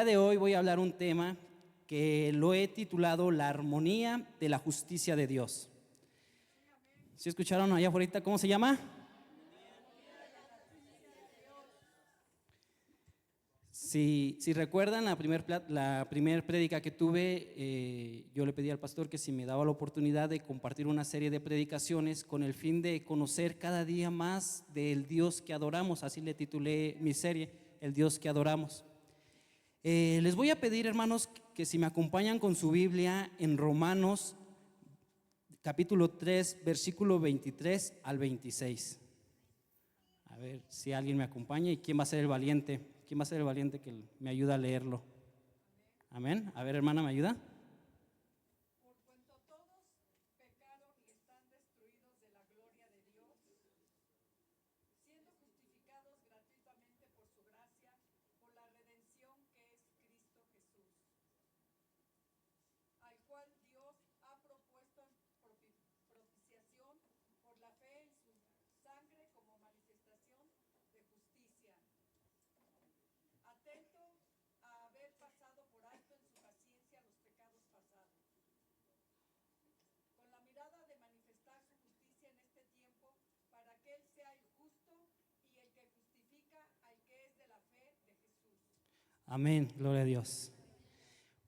día de hoy voy a hablar un tema que lo he titulado La armonía de la justicia de Dios. ¿Sí escucharon allá afuera cómo se llama? Si recuerdan la primer prédica que tuve, yo le pedí al pastor que si me daba la oportunidad de compartir una serie de predicaciones con el fin de conocer cada día más del Dios que adoramos. Así le titulé mi serie, El Dios que adoramos. Les voy a pedir, hermanos, que si me acompañan con su Biblia en Romanos capítulo 3, versículo 23 al 26. A ver si alguien me acompaña y quién va a ser el valiente. ¿Quién va a ser el valiente que me ayuda a leerlo? Amén. A ver, hermana, ¿me ayuda? Por cuanto todos pecaron y están destruidos de la gloria de Dios, siendo justificados gratuitamente por su gracia, por la redención que es Cristo Jesús, al cual Dios ha propuesto en propiciación por la fe en su sangre como manifestación de justicia, atento a haber pasado por alto en su paciencia los pecados pasados, con la mirada de manifestar su justicia en este tiempo, para que Él sea el justo y el que justifica al que es de la fe de Jesús. Amén, gloria a Dios.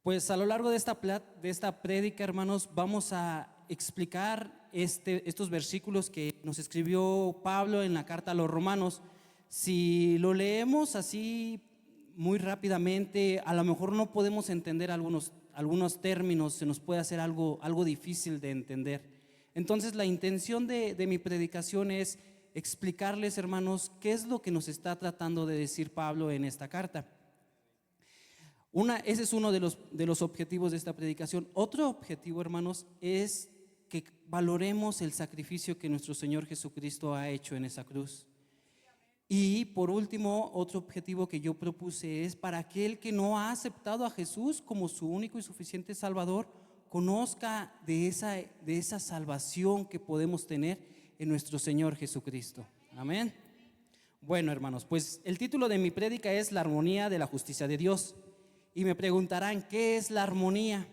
Pues a lo largo de esta prédica, hermanos, vamos a explicar estos versículos que nos escribió Pablo en la carta a los romanos. Si lo leemos así muy rápidamente, a lo mejor no podemos entender algunos términos, se nos puede hacer algo difícil de entender. Entonces la intención de mi predicación es explicarles, hermanos, qué es lo que nos está tratando de decir Pablo en esta carta. Ese es uno de los objetivos de esta predicación. Otro objetivo, hermanos, es que valoremos el sacrificio que nuestro Señor Jesucristo ha hecho en esa cruz. Y por último, otro objetivo que yo propuse es para aquel que no ha aceptado a Jesús como su único y suficiente Salvador, conozca de esa salvación que podemos tener en nuestro Señor Jesucristo. Amén. Bueno, hermanos, pues el título de mi prédica es La armonía de la justicia de Dios. Y me preguntarán, ¿qué es la armonía?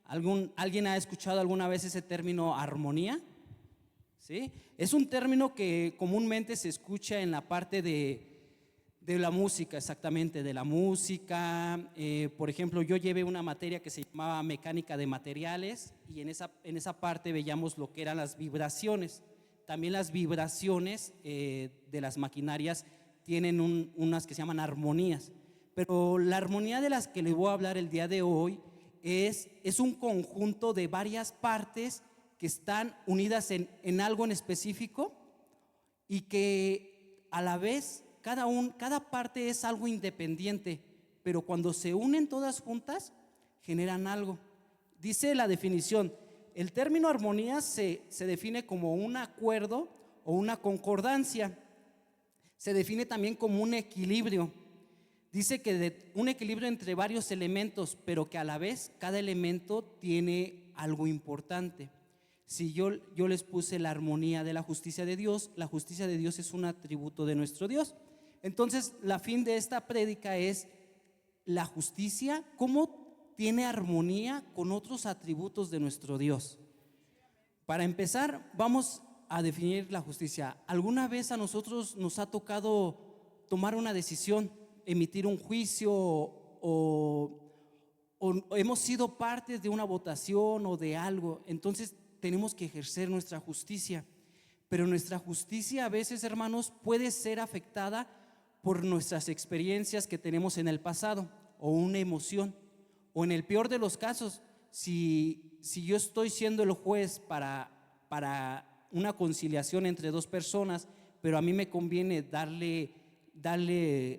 ¿Alguien ha escuchado alguna vez ese término armonía? ¿Sí? Es un término que comúnmente se escucha en la parte de la música, exactamente, de la música. Por ejemplo, yo llevé una materia que se llamaba mecánica de materiales y en esa parte veíamos lo que eran las vibraciones. También las vibraciones de las maquinarias tienen unas que se llaman armonías. Pero la armonía de las que les voy a hablar el día de hoy es un conjunto de varias partes que están unidas en algo en específico y que a la vez cada parte es algo independiente, pero cuando se unen todas juntas generan algo. Dice la definición, el término armonía se define como un acuerdo o una concordancia. Se define también como un equilibrio. Dice que un equilibrio entre varios elementos, pero que a la vez cada elemento tiene algo importante. Si yo les puse la armonía de la justicia de Dios, la justicia de Dios es un atributo de nuestro Dios. Entonces, la fin de esta prédica es la justicia, cómo tiene armonía con otros atributos de nuestro Dios. Para empezar, vamos a definir la justicia. ¿Alguna vez a nosotros nos ha tocado tomar una decisión, emitir un juicio o hemos sido parte de una votación o de algo? Entonces tenemos que ejercer nuestra justicia, pero nuestra justicia a veces, hermanos, puede ser afectada por nuestras experiencias que tenemos en el pasado o una emoción, o en el peor de los casos, si yo estoy siendo el juez para una conciliación entre dos personas, pero a mí me conviene darle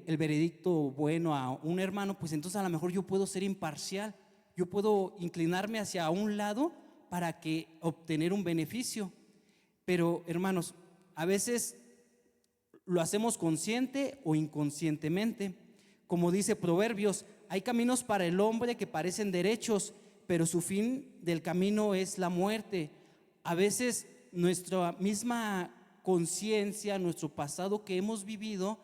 el veredicto bueno a un hermano, pues entonces a lo mejor yo puedo ser imparcial, yo puedo inclinarme hacia un lado para obtener un beneficio. Pero hermanos, a veces lo hacemos consciente o inconscientemente. Como dice Proverbios, hay caminos para el hombre que parecen derechos, pero su fin del camino es la muerte. A veces nuestra misma conciencia, nuestro pasado que hemos vivido,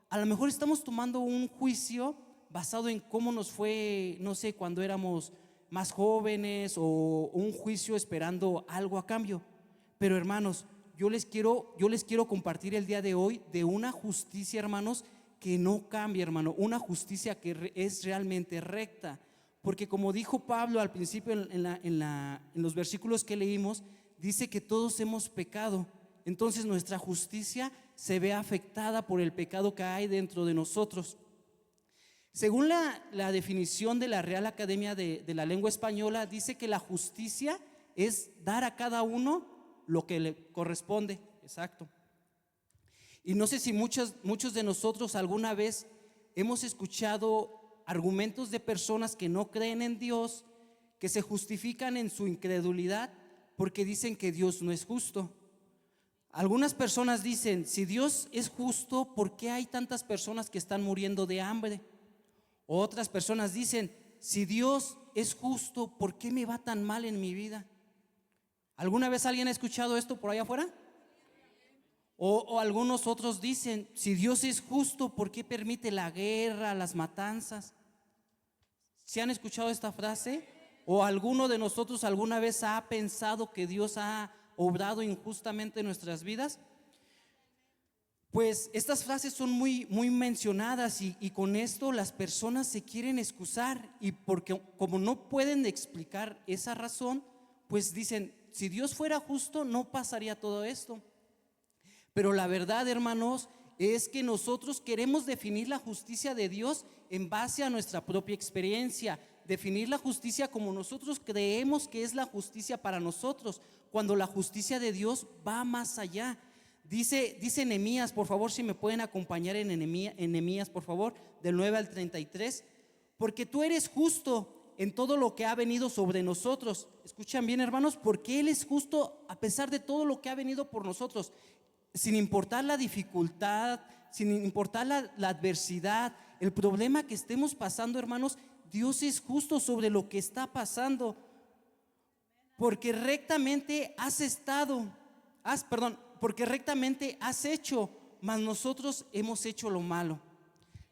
a lo mejor estamos tomando un juicio basado en cómo nos fue, no sé, cuando éramos más jóvenes o un juicio esperando algo a cambio. Pero hermanos, yo les quiero compartir el día de hoy de una justicia, hermanos, que no cambia, hermano, una justicia que es realmente recta. Porque como dijo Pablo al principio en los versículos que leímos, dice que todos hemos pecado. Entonces nuestra justicia se ve afectada por el pecado que hay dentro de nosotros. Según la definición de la Real Academia de la Lengua Española, dice que la justicia es dar a cada uno lo que le corresponde. Exacto. Y no sé si muchos de nosotros alguna vez hemos escuchado argumentos de personas que no creen en Dios, que se justifican en su incredulidad porque dicen que Dios no es justo. Algunas personas dicen, si Dios es justo, ¿por qué hay tantas personas que están muriendo de hambre? Otras personas dicen, si Dios es justo, ¿por qué me va tan mal en mi vida? ¿Alguna vez alguien ha escuchado esto por allá afuera? O algunos otros dicen, si Dios es justo, ¿por qué permite la guerra, las matanzas? ¿Se han escuchado esta frase? ¿O alguno de nosotros alguna vez ha pensado que Dios ha obrado injustamente en nuestras vidas? Pues estas frases son muy mencionadas y con esto las personas se quieren excusar, y porque como no pueden explicar esa razón, pues dicen, si Dios fuera justo no pasaría todo esto. Pero la verdad, hermanos, es que nosotros queremos definir la justicia de Dios en base a nuestra propia experiencia, definir la justicia como nosotros creemos que es la justicia para nosotros, cuando la justicia de Dios va más allá. Dice Nehemías, por favor, si me pueden acompañar en Nehemías, por favor, del 9 al 33, porque tú eres justo en todo lo que ha venido sobre nosotros. Escuchan bien, hermanos, porque Él es justo a pesar de todo lo que ha venido por nosotros, sin importar la dificultad, sin importar la adversidad, el problema que estemos pasando, hermanos. Dios es justo sobre lo que está pasando, porque rectamente porque rectamente has hecho, mas nosotros hemos hecho lo malo.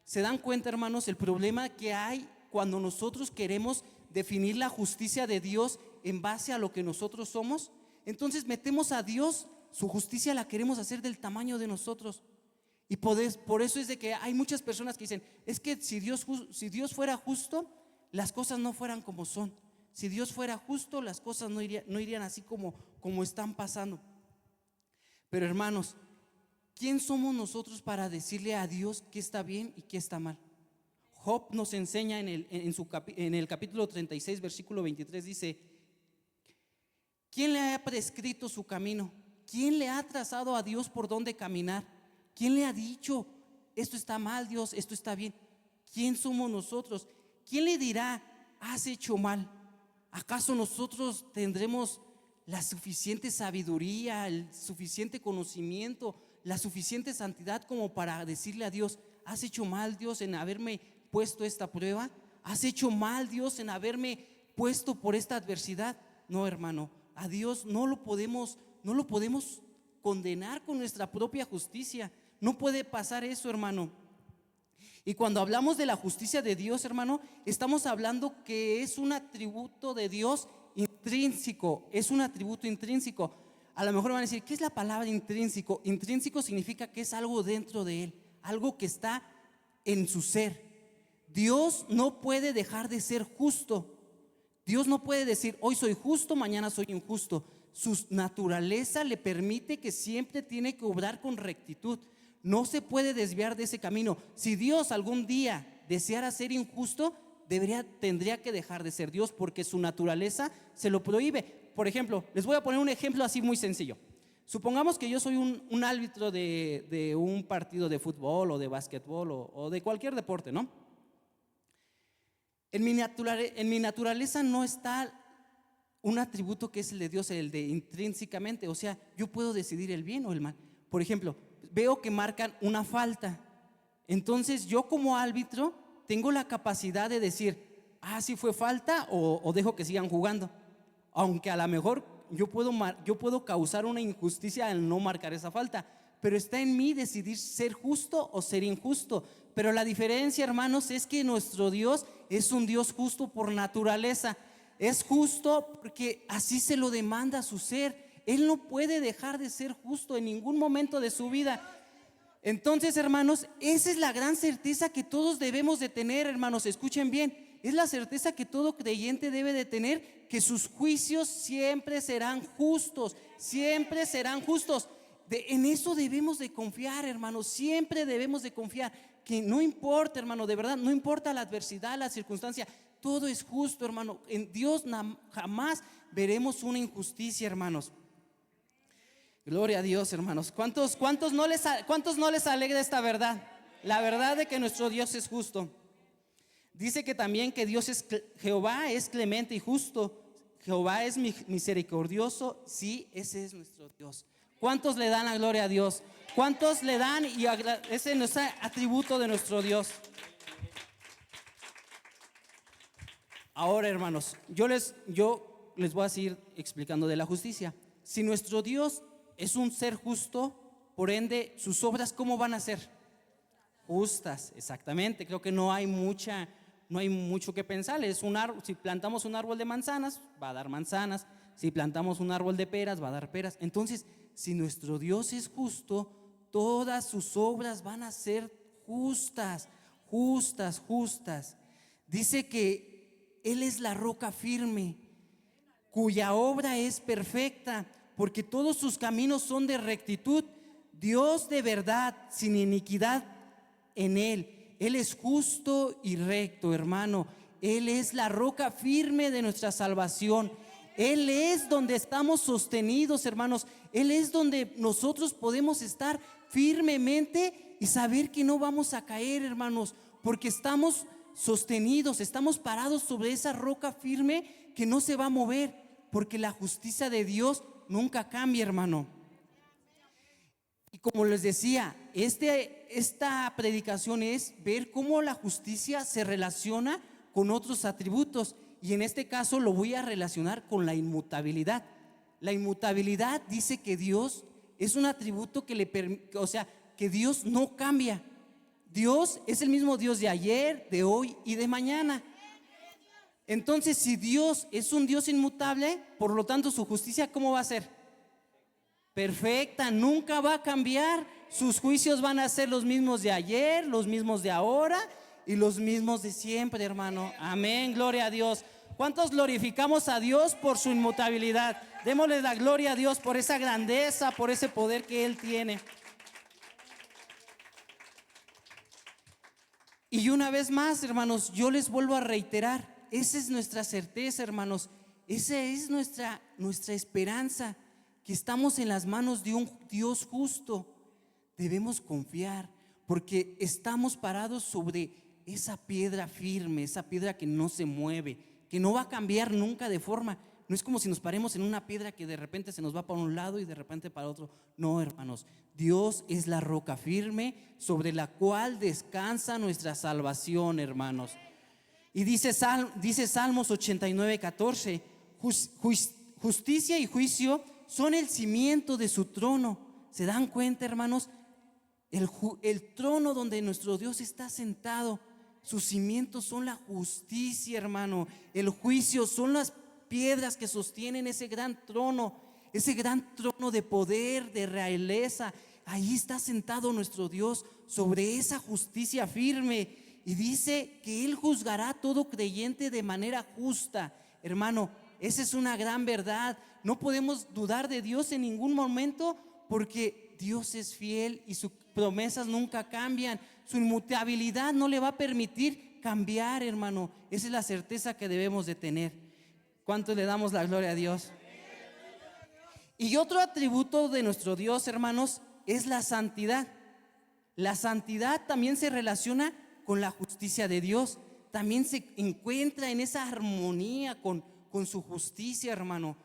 ¿Se dan cuenta, hermanos, el problema que hay cuando nosotros queremos definir la justicia de Dios en base a lo que nosotros somos? Entonces metemos a Dios, su justicia la queremos hacer del tamaño de nosotros. Y por eso es de que hay muchas personas que dicen, es que si Dios fuera justo, las cosas no fueran como son. Si Dios fuera justo, las cosas no irían así como están pasando. Pero hermanos, ¿quién somos nosotros para decirle a Dios qué está bien y qué está mal? Job nos enseña en el capítulo 36, versículo 23, dice, ¿quién le ha prescrito su camino? ¿Quién le ha trazado a Dios por dónde caminar? ¿Quién le ha dicho, esto está mal, Dios, esto está bien? ¿Quién somos nosotros? ¿Quién le dirá, has hecho mal? ¿Acaso nosotros tendremos la suficiente sabiduría, el suficiente conocimiento, la suficiente santidad como para decirle a Dios, has hecho mal, Dios, en haberme puesto esta prueba? ¿Has hecho mal, Dios, en haberme puesto por esta adversidad? No, hermano, a Dios no lo podemos condenar con nuestra propia justicia. No puede pasar eso, hermano. Y cuando hablamos de la justicia de Dios, hermano, estamos hablando que es un atributo de Dios intrínseco, es un atributo intrínseco. A lo mejor van a decir, ¿qué es la palabra intrínseco? Intrínseco significa que es algo dentro de Él, algo que está en su ser. Dios no puede dejar de ser justo. Dios no puede decir, hoy soy justo, mañana soy injusto. Su naturaleza le permite que siempre tiene que obrar con rectitud. No se puede desviar de ese camino. Si Dios algún día deseara ser injusto, tendría que dejar de ser Dios, porque su naturaleza se lo prohíbe. Por ejemplo, les voy a poner un ejemplo así muy sencillo. Supongamos que yo soy un árbitro de un partido de fútbol o de básquetbol o de cualquier deporte, ¿no? En mi naturaleza no está un atributo que es el de Dios, el de intrínsecamente. O sea, yo puedo decidir el bien o el mal. Por ejemplo, veo que marcan una falta. Entonces yo como árbitro tengo la capacidad de decir, sí fue falta, o dejo que sigan jugando. Aunque a lo mejor yo puedo causar una injusticia al no marcar esa falta. pero está en mí decidir ser justo o ser injusto. Pero la diferencia, hermanos, es que nuestro Dios es un Dios justo por naturaleza. Es justo porque así se lo demanda su ser. Él no puede dejar de ser justo en ningún momento de su vida. Entonces, hermanos, esa es la gran certeza que todos debemos de tener, hermanos. Escuchen bien, es la certeza que todo creyente debe de tener, que sus juicios siempre serán justos, siempre serán justos. En eso debemos de confiar, hermanos, siempre debemos de confiar, que no importa, hermano, de verdad, no importa la adversidad, la circunstancia, todo es justo, hermano. En Dios jamás veremos una injusticia, hermanos. Gloria a Dios, hermanos. ¿Cuántos no les alegra esta verdad? La verdad de que nuestro Dios es justo. Dice que también que Jehová es clemente y justo. Jehová es misericordioso. Sí, ese es nuestro Dios. ¿Cuántos le dan la gloria a Dios? ¿Cuántos le dan? Y ese es nuestro atributo de nuestro Dios. Ahora, hermanos, yo les voy a seguir explicando de la justicia. Si nuestro Dios es un ser justo, por ende, sus obras, ¿cómo van a ser? Justas, exactamente. Creo que no hay mucho que pensar. Es un árbol. Si plantamos un árbol de manzanas, va a dar manzanas. Si plantamos un árbol de peras, va a dar peras. Entonces, si nuestro Dios es justo, todas sus obras van a ser justas, justas, justas. Dice que Él es la roca firme, cuya obra es perfecta, porque todos sus caminos son de rectitud. Dios de verdad, sin iniquidad en Él. Él es justo y recto, hermano. Él es la roca firme de nuestra salvación. Él es donde estamos sostenidos, hermanos. Él es donde nosotros podemos estar firmemente y saber que no vamos a caer, hermanos, porque estamos sostenidos, estamos parados sobre esa roca firme que no se va a mover, porque la justicia de Dios nunca cambia, hermano. Y como les decía, esta predicación es ver cómo la justicia se relaciona con otros atributos. Y en este caso lo voy a relacionar con la inmutabilidad. La inmutabilidad dice que Dios es un atributo que Dios no cambia. Dios es el mismo Dios de ayer, de hoy y de mañana. Entonces, si Dios es un Dios inmutable, por lo tanto su justicia, ¿cómo va a ser? Perfecta, nunca va a cambiar. Sus juicios van a ser los mismos de ayer, los mismos de ahora y los mismos de siempre, hermano. Amén, gloria a Dios. ¿Cuántos glorificamos a Dios por su inmutabilidad? Démosle la gloria a Dios por esa grandeza, por ese poder que Él tiene. Y una vez más, hermanos, yo les vuelvo a reiterar, esa es nuestra certeza, hermanos. Esa es nuestra esperanza, que estamos en las manos de un Dios justo. Debemos confiar, porque estamos parados sobre esa piedra firme, esa piedra que no se mueve, que no va a cambiar nunca de forma. No es como si nos paremos en una piedra que de repente se nos va para un lado y de repente para otro. No, hermanos, Dios es la roca firme sobre la cual descansa nuestra salvación, hermanos. Y dice Salmos 89:14, justicia y juicio son el cimiento de su trono. ¿Se dan cuenta, hermanos? El trono donde nuestro Dios está sentado, sus cimientos son la justicia, hermano. El juicio son las piedras que sostienen ese gran trono de poder, de realeza. Ahí está sentado nuestro Dios sobre esa justicia firme. Y dice que Él juzgará a todo creyente de manera justa. Hermano, esa es una gran verdad. No podemos dudar de Dios en ningún momento, porque Dios es fiel y sus promesas nunca cambian. Su inmutabilidad no le va a permitir cambiar, hermano. Esa es la certeza que debemos de tener. ¿Cuánto le damos la gloria a Dios? Y otro atributo de nuestro Dios, hermanos, es la santidad. La santidad también se relaciona con la justicia de Dios. También se encuentra en esa armonía con su justicia, hermano.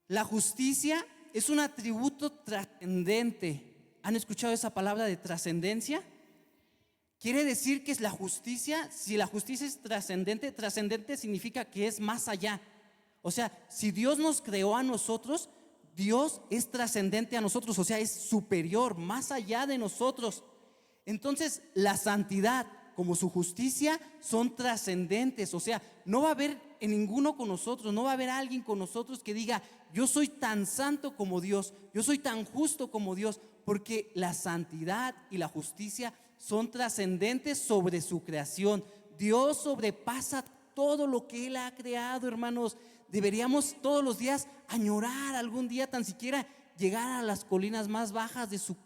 La justicia es un atributo trascendente. ¿Han escuchado esa palabra de trascendencia? Quiere decir que es la justicia. Si la justicia es trascendente, trascendente significa que es más allá. O sea, si Dios nos creó a nosotros, Dios es trascendente a nosotros, o sea, es superior, más allá de nosotros. Entonces, la santidad como su justicia son trascendentes, o sea, no va a haber en ninguno con nosotros, no va a haber alguien con nosotros que diga, yo soy tan santo como Dios, yo soy tan justo como Dios, porque la santidad y la justicia son trascendentes sobre su creación. Dios sobrepasa todo lo que Él ha creado, hermanos. Deberíamos todos los días añorar algún día tan siquiera llegar a las colinas más bajas de su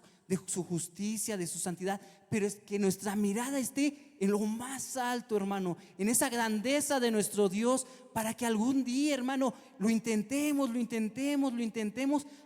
justicia, de su santidad, pero es que nuestra mirada esté en lo más alto, hermano, en esa grandeza de nuestro Dios, para que algún día, hermano, lo intentemos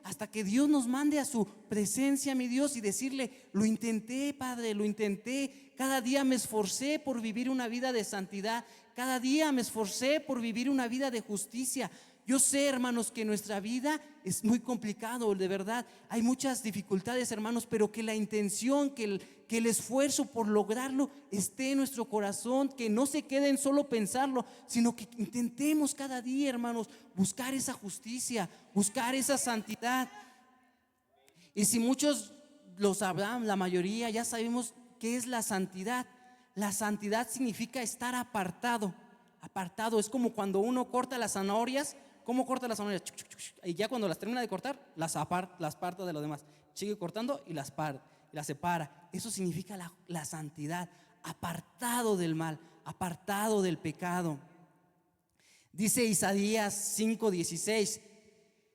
hasta que Dios nos mande a su presencia, mi Dios, y decirle, lo intenté, Padre, lo intenté, cada día me esforcé por vivir una vida de santidad, cada día me esforcé por vivir una vida de justicia. Yo sé, hermanos, que nuestra vida es muy complicado, de verdad. Hay muchas dificultades, hermanos, pero que la intención, que el esfuerzo por lograrlo esté en nuestro corazón, que no se quede en solo pensarlo, sino que intentemos cada día, hermanos, buscar esa justicia, buscar esa santidad. Y si muchos lo sabrán, la mayoría ya sabemos qué es la santidad. La santidad significa estar apartado. Apartado es como cuando uno corta las zanahorias. ¿Cómo corta las zanahorias? Y ya cuando las termina de cortar, las aparta de lo demás. Sigue cortando y las separa. Eso significa la santidad. Apartado del mal, apartado del pecado. Dice Isaías 5:16: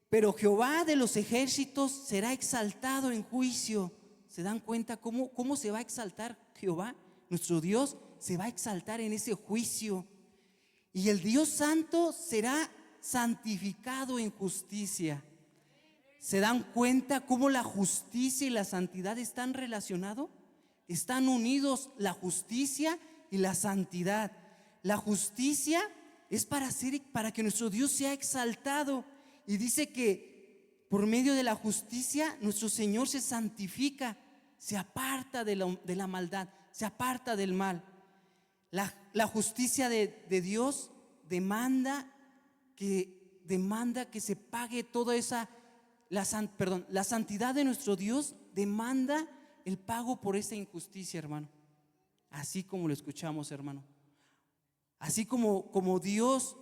pero Jehová de los ejércitos será exaltado en juicio. ¿Se dan cuenta cómo se va a exaltar Jehová? Nuestro Dios se va a exaltar en ese juicio. Y el Dios santo será santificado en justicia. ¿Se dan cuenta cómo la justicia y la santidad están relacionados? Están unidos la justicia y la santidad. La justicia es para que nuestro Dios sea exaltado. Y dice que por medio de la justicia nuestro Señor se santifica, se aparta de la maldad, se aparta del mal. La justicia de Dios demanda que se pague toda esa, la santidad de nuestro Dios demanda el pago por esa injusticia, hermano. Así como lo escuchamos, hermano. Así como Dios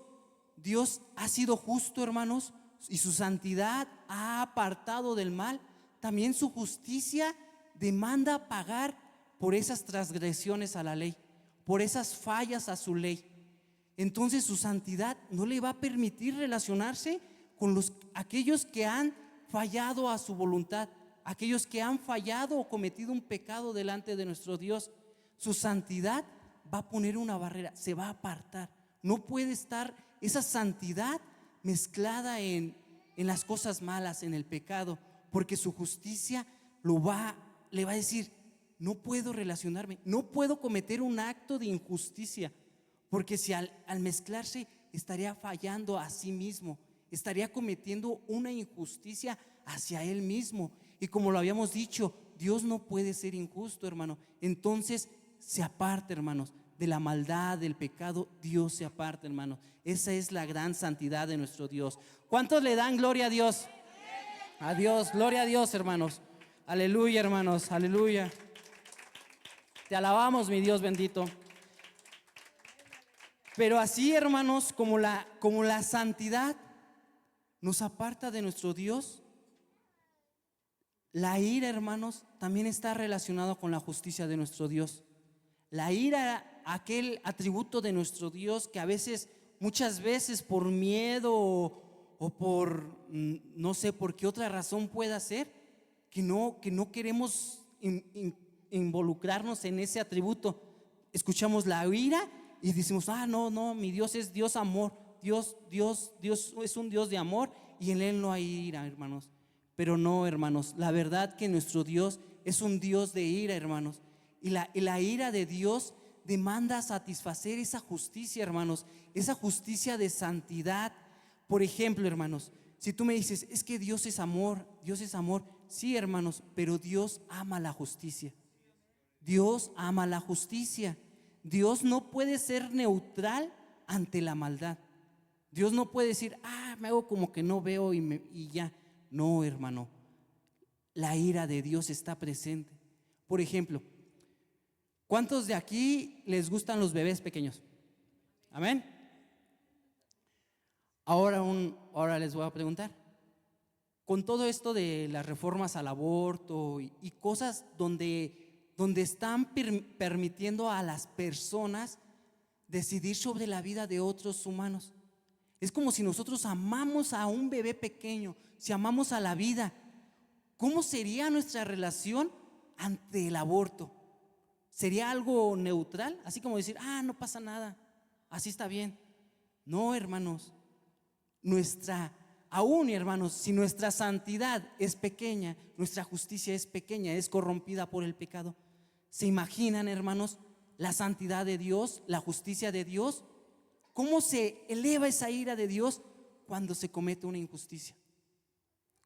ha sido justo, hermanos, y su santidad ha apartado del mal, también su justicia demanda pagar por esas transgresiones a la ley, por esas fallas a su ley. Entonces su santidad no le va a permitir relacionarse con aquellos que han fallado a su voluntad, aquellos que han fallado o cometido un pecado delante de nuestro Dios. Su santidad va a poner una barrera, se va a apartar. No puede estar esa santidad mezclada en las cosas malas, en el pecado, porque su justicia le va a decir, no puedo relacionarme, no puedo cometer un acto de injusticia, porque si al mezclarse estaría fallando a sí mismo, estaría cometiendo una injusticia hacia él mismo. Y como lo habíamos dicho, Dios no puede ser injusto, hermano. Entonces se aparta, hermanos, de la maldad, del pecado. Dios se aparta, hermano. Esa es la gran santidad de nuestro Dios. ¿Cuántos le dan gloria a Dios? A Dios, gloria a Dios, hermanos. Aleluya, hermanos, aleluya. Te alabamos, mi Dios bendito. Pero así, hermanos, como la santidad nos aparta de nuestro Dios, la ira, hermanos, también está relacionado con la justicia de nuestro Dios. La ira, aquel atributo de nuestro Dios que muchas veces por miedo o por no sé por qué otra razón pueda ser, que no queremos involucrarnos en ese atributo. Escuchamos la ira y decimos, no, mi Dios es Dios amor. Dios es un Dios de amor y en Él no hay ira, hermanos. Pero no, hermanos, la verdad que nuestro Dios es un Dios de ira, hermanos. Y la ira de Dios demanda satisfacer esa justicia, hermanos, esa justicia de santidad. Por ejemplo, hermanos, si tú me dices, es que Dios es amor, sí, hermanos, pero Dios ama la justicia. Dios ama la justicia. Dios no puede ser neutral ante la maldad. Dios no puede decir, me hago como que no veo y ya. No, hermano, la ira de Dios está presente. Por ejemplo, ¿cuántos de aquí les gustan los bebés pequeños? Amén. Ahora les voy a preguntar, con todo esto de las reformas al aborto y cosas donde están permitiendo a las personas decidir sobre la vida de otros humanos. Es como si nosotros amamos a un bebé pequeño, si amamos a la vida, ¿cómo sería nuestra relación ante el aborto? ¿Sería algo neutral? Así como decir, no pasa nada, así está bien. No, hermanos, hermanos, si nuestra santidad es pequeña, nuestra justicia es pequeña, es corrompida por el pecado. ¿Se imaginan, hermanos, la santidad de Dios, la justicia de Dios? ¿Cómo se eleva esa ira de Dios cuando se comete una injusticia?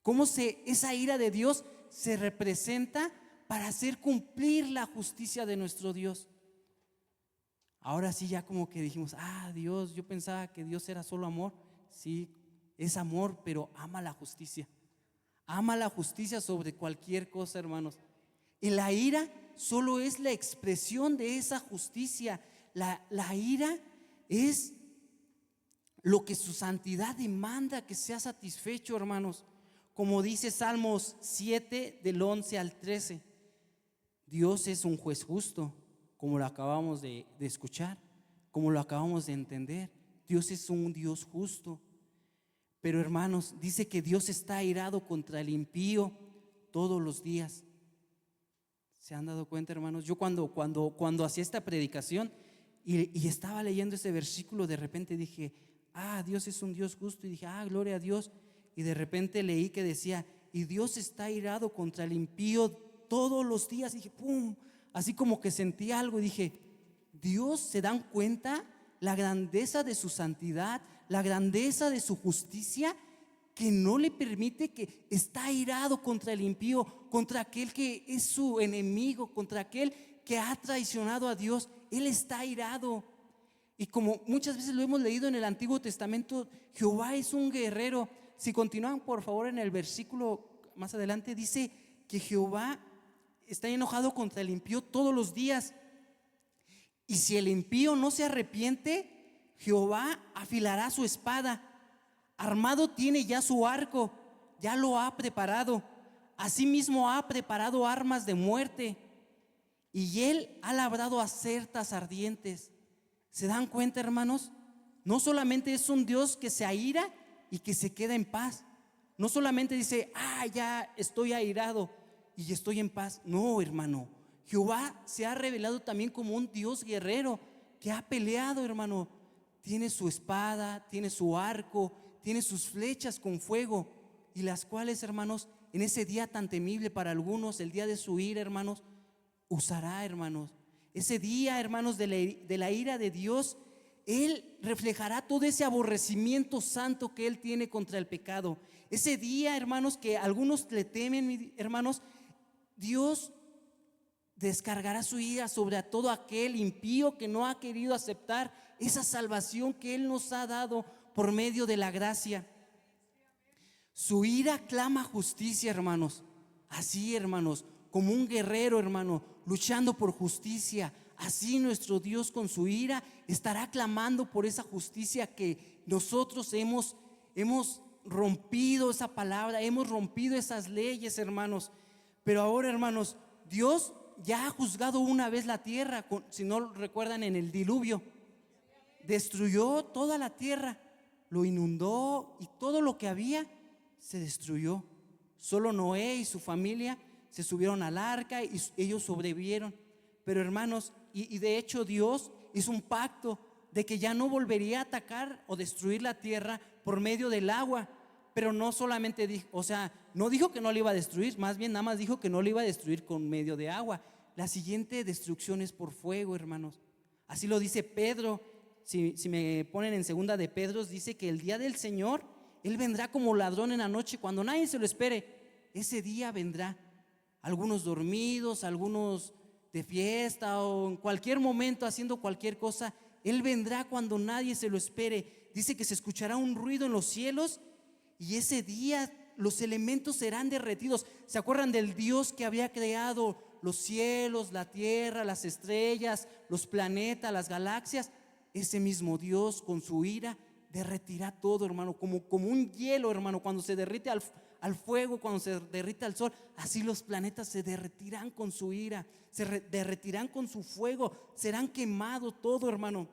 ¿Cómo esa ira de Dios se representa para hacer cumplir la justicia de nuestro Dios? Ahora sí ya como que dijimos, Dios, yo pensaba que Dios era solo amor. Sí, es amor, pero ama la justicia. Ama la justicia sobre cualquier cosa, hermanos. Y la ira solo es la expresión de esa justicia. La ira es lo que su santidad demanda que sea satisfecho, hermanos. Como dice Salmos 7 del 11 al 13, Dios es un juez justo, como lo acabamos de escuchar, como lo acabamos de entender. Dios es un Dios justo. Pero, hermanos, dice que Dios está airado contra el impío todos los días. ¿Se han dado cuenta, hermanos? Yo cuando hacía esta predicación y estaba leyendo ese versículo, de repente dije, Dios es un Dios justo. Y dije, gloria a Dios. Y de repente leí que decía, y Dios está airado contra el impío todos los días. Y dije, ¡pum! Así como que sentí algo y dije, Dios, ¿se dan cuenta la grandeza de su santidad, la grandeza de su justicia, que no le permite, que está airado contra el impío, contra aquel que es su enemigo, contra aquel que ha traicionado a Dios? Él está airado. Y como muchas veces lo hemos leído en el Antiguo Testamento, Jehová es un guerrero. Si continúan por favor en el versículo más adelante, dice que Jehová está enojado contra el impío todos los días. Y si el impío no se arrepiente, Jehová afilará su espada. Armado tiene ya su arco, ya lo ha preparado. Asimismo ha preparado armas de muerte, y él ha labrado acertas ardientes. ¿Se dan cuenta, hermanos? No solamente es un Dios que se aira y que se queda en paz. No solamente dice, ya estoy airado y estoy en paz. No, hermano, Jehová se ha revelado también como un Dios guerrero que ha peleado, hermano. Tiene su espada, tiene su arco, tiene sus flechas con fuego, y las cuales, hermanos, en ese día tan temible para algunos, el día de su ira, hermanos, usará, hermanos. Ese día, hermanos, de la ira de Dios, Él reflejará todo ese aborrecimiento santo que Él tiene contra el pecado. Ese día, hermanos, que algunos le temen, hermanos, Dios descargará su ira sobre todo aquel impío que no ha querido aceptar esa salvación que Él nos ha dado por medio de la gracia. Su ira clama justicia, hermanos. Así, hermanos, como un guerrero, hermano, luchando por justicia, así nuestro Dios con su ira estará clamando por esa justicia que nosotros hemos rompido esa palabra, hemos rompido esas leyes, hermanos. Pero ahora, hermanos, Dios ya ha juzgado una vez la tierra, si no recuerdan, en el diluvio. Destruyó toda la tierra, lo inundó y todo lo que había se destruyó. Solo Noé y su familia se subieron al arca y ellos sobrevivieron. Pero, hermanos, y de hecho Dios hizo un pacto de que ya no volvería a atacar o destruir la tierra por medio del agua. Pero no solamente dijo, no dijo que no le iba a destruir, más bien nada más dijo que no le iba a destruir con medio de agua. La siguiente destrucción es por fuego, hermanos. Así lo dice Pedro. Si me ponen en segunda de Pedro, dice que el día del Señor, Él vendrá como ladrón en la noche, cuando nadie se lo espere. Ese día vendrá. Algunos dormidos, algunos de fiesta o en cualquier momento haciendo cualquier cosa. Él vendrá cuando nadie se lo espere. Dice que se escuchará un ruido en los cielos, y ese día los elementos serán derretidos. ¿Se acuerdan del Dios que había creado los cielos, la tierra, las estrellas, los planetas, las galaxias? Ese mismo Dios con su ira derretirá todo, hermano, como un hielo, hermano, cuando se derrite al fuego, cuando se derrite al sol, así los planetas se derretirán con su ira, derretirán con su fuego, serán quemados todo, hermano.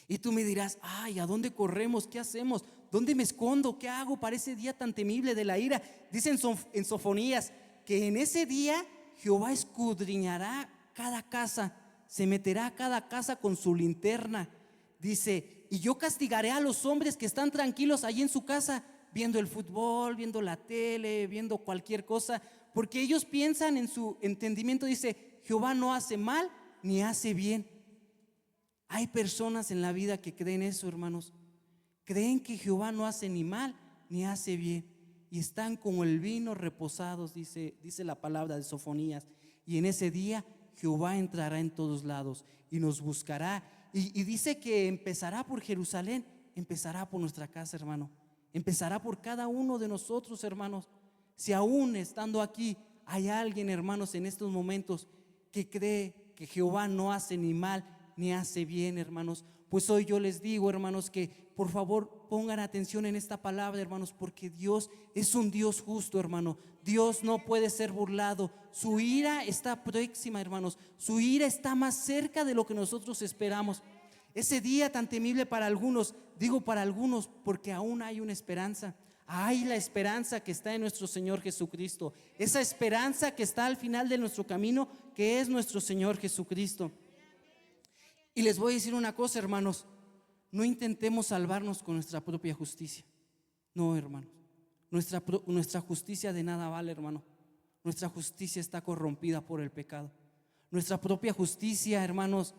Y tú me dirás, ay, ¿a dónde corremos? ¿Qué hacemos? ¿Dónde me escondo? ¿Qué hago para ese día tan temible de la ira? Dicen en Sofonías que en ese día Jehová escudriñará cada casa, se meterá a cada casa con su linterna. Dice, y yo castigaré a los hombres que están tranquilos allí en su casa, viendo el fútbol, viendo la tele, viendo cualquier cosa, porque ellos piensan en su entendimiento, dice, Jehová no hace mal ni hace bien. Hay personas en la vida que creen eso, hermanos. Creen que Jehová no hace ni mal ni hace bien, y están como el vino reposados, dice la palabra de Sofonías. Y en ese día Jehová entrará en todos lados y nos buscará. Y dice que empezará por Jerusalén, empezará por nuestra casa, hermano. Empezará por cada uno de nosotros, hermanos. Si aún estando aquí hay alguien, hermanos, en estos momentos que cree que Jehová no hace ni mal ni hace bien, hermanos, pues hoy yo les digo, hermanos, que por favor pongan atención en esta palabra, hermanos, porque Dios es un Dios justo, hermano. Dios no puede ser burlado. Su ira está próxima, hermanos. Su ira está más cerca de lo que nosotros esperamos. Ese día tan temible para algunos, digo para algunos porque aún hay una esperanza. Hay la esperanza que está en nuestro Señor Jesucristo. Esa esperanza que está al final de nuestro camino, que es nuestro Señor Jesucristo. Y les voy a decir una cosa, hermanos, no intentemos salvarnos con nuestra propia justicia. No, hermanos, nuestra justicia de nada vale, hermano. Nuestra justicia está corrompida por el pecado. Nuestra propia justicia, hermanos,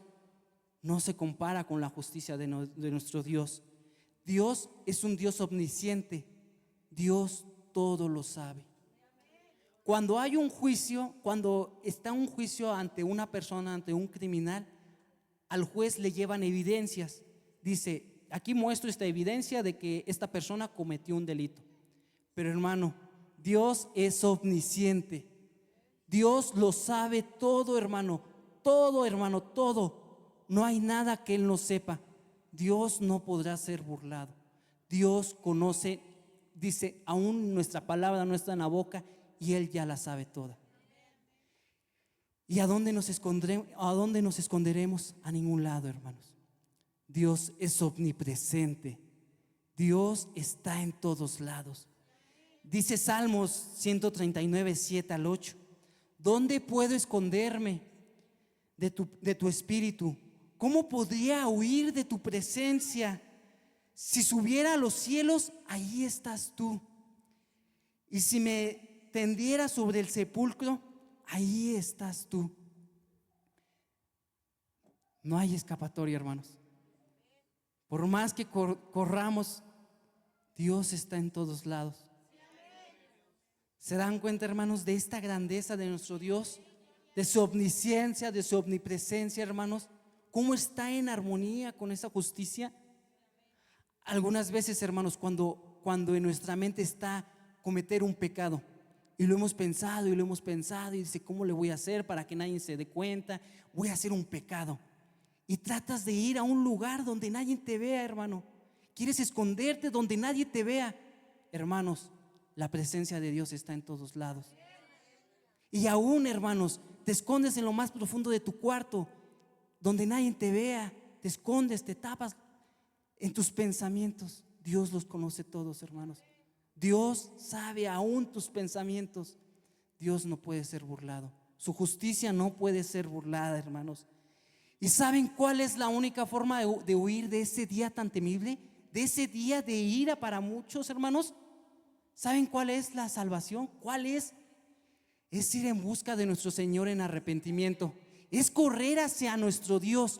no se compara con la justicia de nuestro Dios. Dios es un Dios omnisciente. Dios todo lo sabe. Cuando hay un juicio, cuando está un juicio ante una persona, ante un criminal, al juez le llevan evidencias. Dice, aquí muestro esta evidencia de que esta persona cometió un delito. Pero hermano, Dios es omnisciente. Dios lo sabe todo, hermano. Todo, hermano, todo. No hay nada que Él no sepa. Dios no podrá ser burlado. Dios conoce, dice, aún nuestra palabra no está en la boca y Él ya la sabe toda. ¿Y a dónde nos esconderemos? A ningún lado, hermanos. Dios es omnipresente. Dios está en todos lados. Dice Salmos 139, 7 al 8. ¿Dónde puedo esconderme de tu espíritu? ¿Cómo podría huir de tu presencia? Si subiera a los cielos, ahí estás tú. Y si me tendiera sobre el sepulcro, ahí estás tú. No hay escapatoria, hermanos. Por más que corramos, Dios está en todos lados. ¿Se dan cuenta, hermanos, de esta grandeza de nuestro Dios? De su omnisciencia, de su omnipresencia, hermanos. ¿Cómo está en armonía con esa justicia? Algunas veces, hermanos, cuando en nuestra mente está cometer un pecado, y lo hemos pensado y dice, ¿cómo le voy a hacer para que nadie se dé cuenta? Voy a hacer un pecado. Y tratas de ir a un lugar donde nadie te vea, hermano. Quieres esconderte donde nadie te vea. Hermanos, la presencia de Dios está en todos lados. Y aún, hermanos, te escondes en lo más profundo de tu cuarto, donde nadie te vea. Te escondes, te tapas en tus pensamientos. Dios los conoce todos, hermanos. Dios sabe aún tus pensamientos. Dios no puede ser burlado. Su justicia no puede ser burlada, hermanos. ¿Y saben cuál es la única forma de huir de ese día tan temible? De ese día de ira para muchos, hermanos. ¿Saben cuál es la salvación? ¿Cuál es? Es ir en busca de nuestro Señor en arrepentimiento. Es correr hacia nuestro Dios.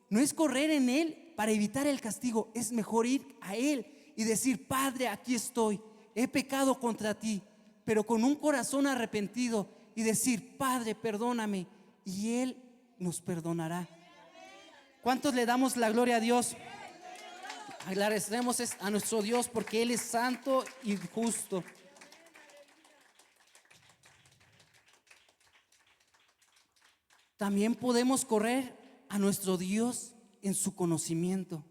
No es correr en Él para evitar el castigo. Es mejor ir a Él y decir, Padre, aquí estoy. He pecado contra ti, pero con un corazón arrepentido, y decir, Padre, perdóname, y Él nos perdonará. ¿Cuántos le damos la gloria a Dios? Agradecemos a nuestro Dios porque Él es santo y justo. también podemos correr a nuestro Dios en su conocimiento.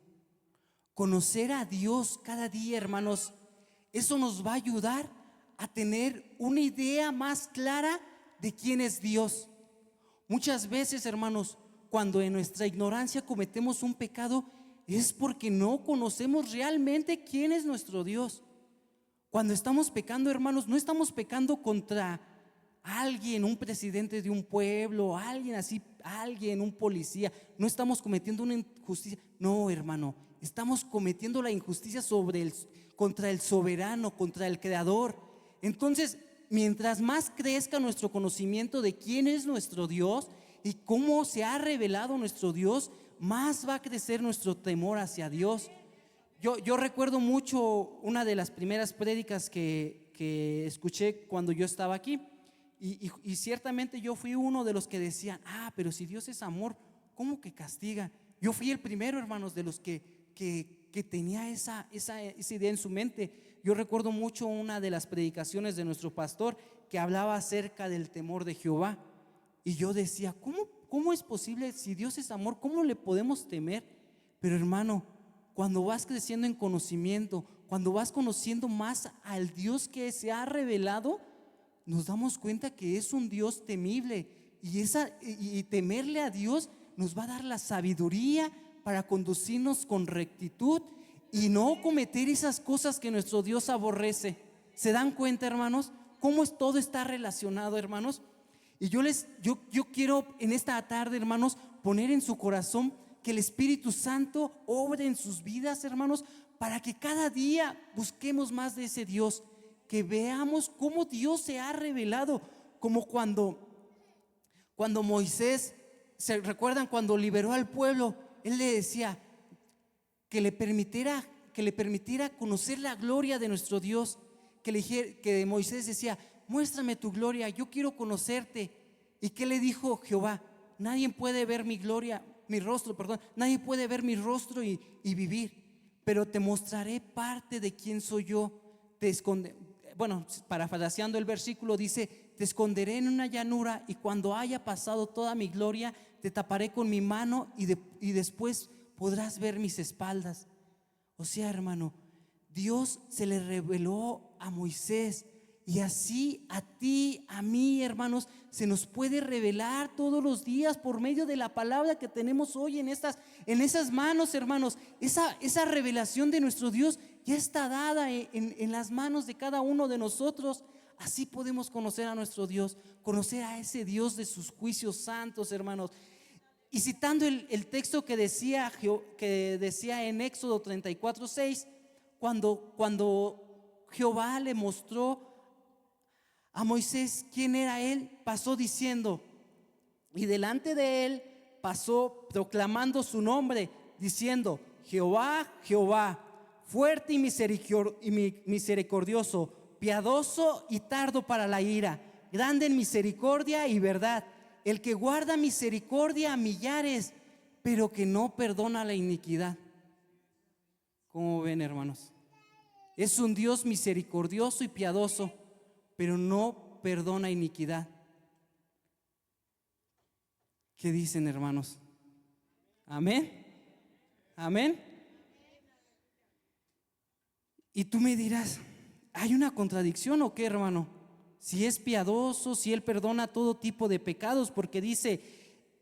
Conocer a Dios cada día, hermanos, eso nos va a ayudar a tener una idea más clara de quién es Dios. Muchas veces, hermanos, cuando en nuestra ignorancia cometemos un pecado, es porque no conocemos realmente quién es nuestro Dios. Cuando estamos pecando, hermanos, no estamos pecando contra alguien, un presidente de un pueblo, alguien así, alguien, un policía. No estamos cometiendo una injusticia. No, hermano, estamos cometiendo la injusticia contra el soberano, contra el creador. Entonces, mientras más crezca nuestro conocimiento de quién es nuestro Dios y cómo se ha revelado nuestro Dios, más va a crecer nuestro temor hacia Dios. Yo recuerdo mucho una de las primeras prédicas que escuché cuando yo estaba aquí, y ciertamente yo fui uno de los que decían: pero si Dios es amor, ¿cómo que castiga? Yo fui el primero, hermanos, de los que tenía esa idea en su mente. Yo recuerdo mucho una de las predicaciones de nuestro pastor que hablaba acerca del temor de Jehová, y yo decía: ¿cómo es posible? Si Dios es amor, ¿cómo le podemos temer? Pero, hermano, cuando vas creciendo en conocimiento, cuando vas conociendo más al Dios que se ha revelado, nos damos cuenta que es un Dios temible, y temerle a Dios nos va a dar la sabiduría para conducirnos con rectitud y no cometer esas cosas que nuestro Dios aborrece. ¿Se dan cuenta, hermanos? ¿Cómo todo está relacionado, hermanos? Y yo quiero en esta tarde, hermanos, poner en su corazón que el Espíritu Santo obre en sus vidas, hermanos, para que cada día busquemos más de ese Dios, que veamos cómo Dios se ha revelado, como cuando Moisés, ¿se recuerdan cuando liberó al pueblo? Él le decía que le permitiera conocer la gloria de nuestro Dios, que Moisés decía: muéstrame tu gloria, yo quiero conocerte. ¿Y qué le dijo Jehová? Nadie puede ver mi rostro, nadie puede ver mi rostro y vivir, pero te mostraré parte de quién soy yo. Parafraseando el versículo, dice: te esconderé en una llanura, y cuando haya pasado toda mi gloria, te taparé con mi mano, y después podrás ver mis espaldas. O sea, hermano, Dios se le reveló a Moisés, y así a ti, a mí, hermanos, se nos puede revelar todos los días por medio de la palabra que tenemos hoy en esas manos, hermanos. Esa revelación de nuestro Dios ya está dada en las manos de cada uno de nosotros. Así podemos conocer a nuestro Dios, conocer a ese Dios de sus juicios santos, hermanos. Y citando el texto que decía en Éxodo 34:6, cuando Jehová le mostró a Moisés quién era él, pasó diciendo, y delante de él pasó proclamando su nombre, diciendo: Jehová, Jehová, fuerte y misericordioso, piadoso y tardo para la ira, grande en misericordia y verdad, el que guarda misericordia a millares, pero que no perdona la iniquidad. ¿Cómo ven, hermanos? Es un Dios misericordioso y piadoso, pero no perdona iniquidad. ¿Qué dicen, hermanos? Amén. Amén. Y tú me dirás: ¿hay una contradicción o qué, hermano? Si es piadoso, si Él perdona todo tipo de pecados, porque dice: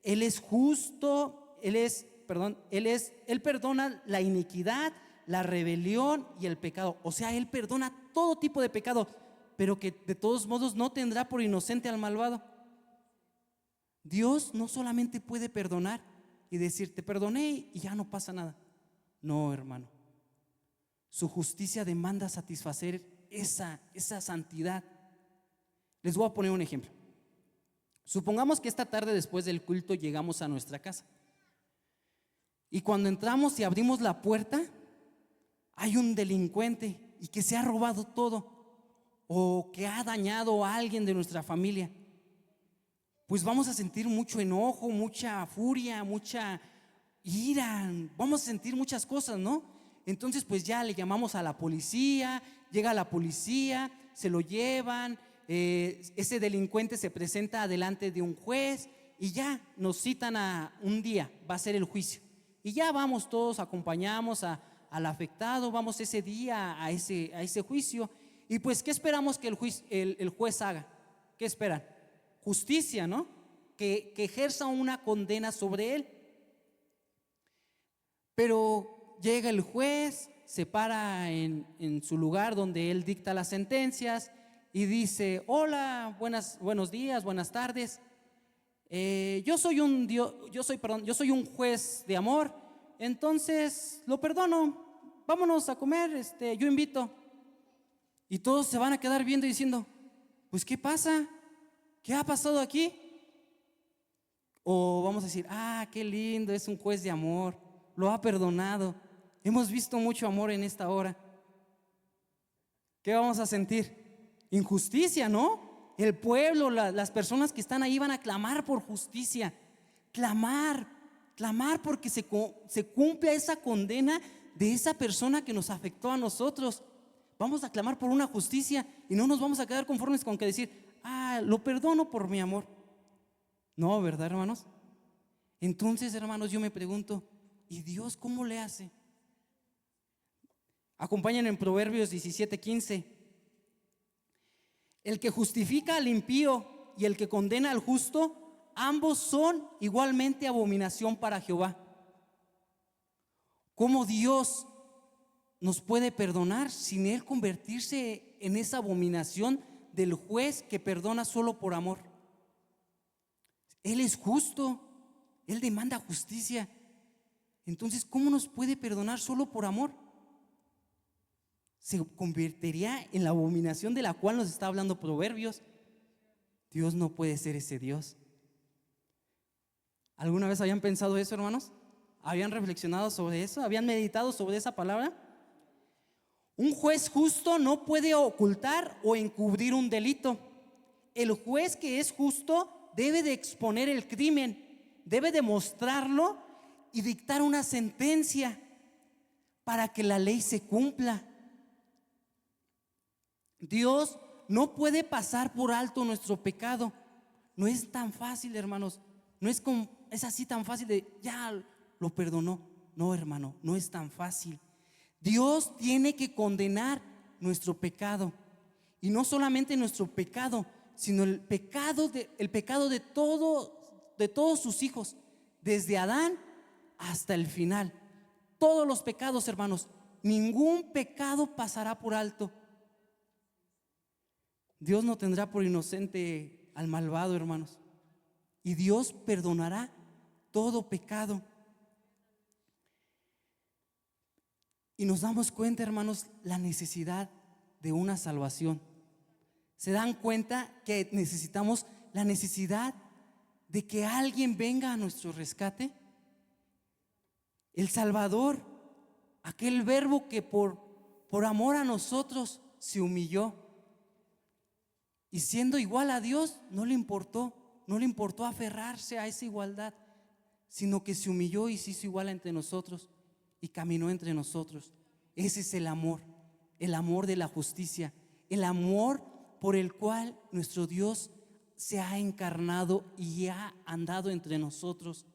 Él es justo, Él perdona la iniquidad, la rebelión y el pecado. O sea, Él perdona todo tipo de pecado, pero que de todos modos no tendrá por inocente al malvado. Dios no solamente puede perdonar y decir: te perdoné y ya no pasa nada. No, hermano. Su justicia demanda satisfacer esa santidad. Les voy a poner un ejemplo. Supongamos que esta tarde, después del culto, llegamos a nuestra casa, y cuando entramos y abrimos la puerta, hay un delincuente y que se ha robado todo, o que ha dañado a alguien de nuestra familia. Pues vamos a sentir mucho enojo, mucha furia, mucha ira, vamos a sentir muchas cosas, ¿no? Entonces pues ya le llamamos a la policía, llega la policía, se lo llevan, ese delincuente se presenta delante de un juez y ya nos citan a un día, va a ser el juicio. Y ya vamos todos, acompañamos al afectado, vamos ese día a ese juicio. Y pues, ¿qué esperamos que el juez haga? ¿Qué esperan? Justicia, ¿no? Que ejerza una condena sobre él. Pero llega el juez, se para en su lugar donde él dicta las sentencias y dice: hola, buenos días, buenas tardes. Yo soy un juez de amor, entonces lo perdono. Vámonos a comer, yo invito. Y todos se van a quedar viendo y diciendo: pues, ¿qué pasa? ¿Qué ha pasado aquí? O vamos a decir: ah, qué lindo, es un juez de amor, lo ha perdonado. Hemos visto mucho amor en esta hora. ¿Qué vamos a sentir? Injusticia, ¿no? El pueblo, las personas que están ahí van a clamar por justicia. Clamar porque se cumpla esa condena de esa persona que nos afectó a nosotros. Vamos a clamar por una justicia y no nos vamos a quedar conformes con que decir: ah, lo perdono por mi amor. No, ¿verdad, hermanos? Entonces, hermanos, yo me pregunto: ¿y Dios cómo le hace? Acompáñenme en Proverbios 17:15. El que justifica al impío y el que condena al justo, ambos son igualmente abominación para Jehová. ¿Cómo Dios nos puede perdonar sin Él convertirse en esa abominación del juez que perdona solo por amor? Él es justo, Él demanda justicia. Entonces, ¿cómo nos puede perdonar solo por amor? Se convertiría en la abominación de la cual nos está hablando Proverbios. Dios no puede ser ese Dios. ¿Alguna vez habían pensado eso, hermanos? ¿Habían reflexionado sobre eso? ¿Habían meditado sobre esa palabra? Un juez justo no puede ocultar o encubrir un delito. El juez que es justo debe de exponer el crimen, debe de mostrarlo y dictar una sentencia para que la ley se cumpla. Dios no puede pasar por alto nuestro pecado. No es tan fácil, hermanos. No es así tan fácil de ya lo perdonó. No, hermano, no es tan fácil. Dios tiene que condenar nuestro pecado. Y no solamente nuestro pecado, sino el pecado de todos sus hijos, desde Adán hasta el final. Todos los pecados, hermanos. Ningún pecado pasará por alto. Dios no tendrá por inocente al malvado, hermanos. Y Dios perdonará todo pecado. Y nos damos cuenta, hermanos, la necesidad de una salvación. ¿Se dan cuenta que necesitamos la necesidad de que alguien venga a nuestro rescate? El Salvador, aquel verbo que por amor a nosotros se humilló. Y siendo igual a Dios, no le importó aferrarse a esa igualdad, sino que se humilló y se hizo igual entre nosotros y caminó entre nosotros. Ese es el amor de la justicia, el amor por el cual nuestro Dios se ha encarnado y ha andado entre nosotros.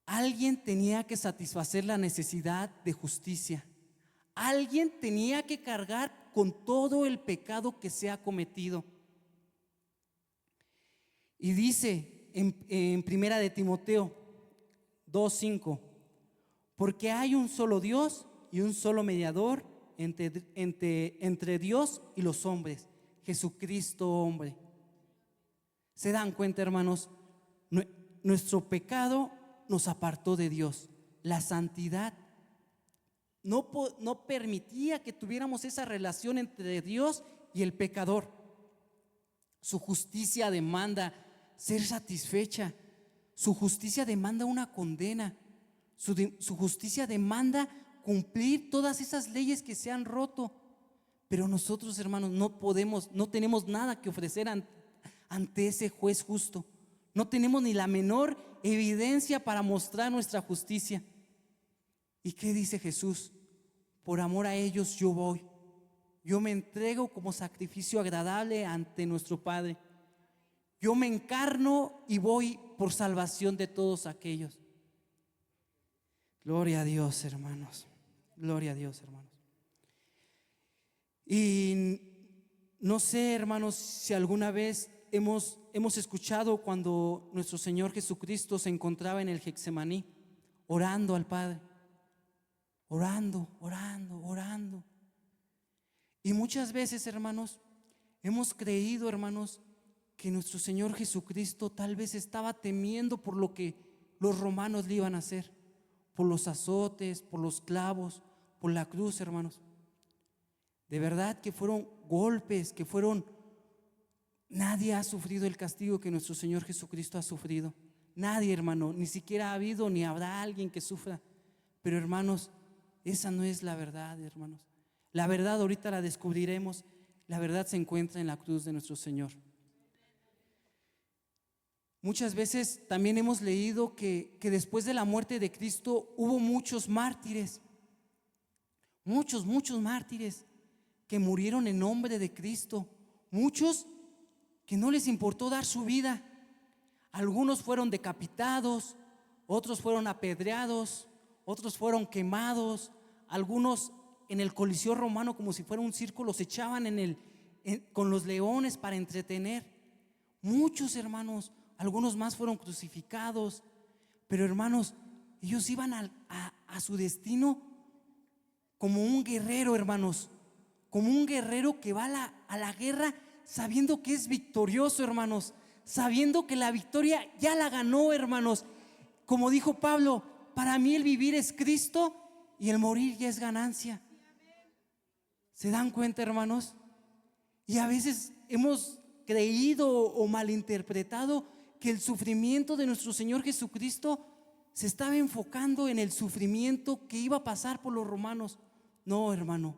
Alguien tenía que satisfacer la necesidad de justicia. Alguien tenía que cargar con todo el pecado que se ha cometido. Y dice en Primera de Timoteo 2:5: porque hay un solo Dios y un solo mediador entre Dios y los hombres, Jesucristo hombre. ¿Se dan cuenta, hermanos? Nuestro pecado nos apartó de Dios. La santidad no permitía que tuviéramos esa relación entre Dios y el pecador. Su justicia demanda ser satisfecha. Su justicia demanda una condena. Su justicia demanda cumplir todas esas leyes que se han roto. Pero nosotros, hermanos, no tenemos nada que ofrecer ante ese juez justo. No tenemos ni la menor evidencia para mostrar nuestra justicia. ¿Y qué dice Jesús? Por amor a ellos yo voy. Yo me entrego como sacrificio agradable ante nuestro Padre. yo me encarno y voy por salvación de todos aquellos. Gloria a Dios, hermanos. Gloria a Dios, hermanos. Y no sé, hermanos, si alguna vez hemos escuchado cuando nuestro Señor Jesucristo se encontraba en el Getsemaní, orando al Padre, orando. Y muchas veces, hermanos, hemos creído, hermanos, que nuestro Señor Jesucristo tal vez estaba temiendo por lo que los romanos le iban a hacer, por los azotes, por los clavos, por la cruz, hermanos. De verdad que fueron golpes, nadie ha sufrido el castigo que nuestro Señor Jesucristo ha sufrido. Nadie, hermano, ni siquiera ha habido ni habrá alguien que sufra. Pero, hermanos, esa no es la verdad, hermanos. La verdad ahorita la descubriremos. La verdad se encuentra en la cruz de nuestro Señor. Muchas veces también hemos leído que después de la muerte de Cristo hubo muchos mártires, muchos mártires que murieron en nombre de Cristo, muchos que no les importó dar su vida. Algunos fueron decapitados, otros fueron apedreados, otros fueron quemados, algunos en el Coliseo romano, como si fuera un circo, los echaban con los leones para entretener. Muchos, hermanos, algunos más fueron crucificados. Pero, hermanos, ellos iban a su destino como un guerrero, hermanos, como un guerrero que va a la guerra sabiendo que es victorioso, hermanos, sabiendo que la victoria ya la ganó, hermanos. Como dijo Pablo, para mí el vivir es Cristo y el morir ya es ganancia. ¿Se dan cuenta, hermanos? Y a veces hemos creído o malinterpretado que el sufrimiento de nuestro Señor Jesucristo se estaba enfocando en el sufrimiento que iba a pasar por los romanos. No, hermano,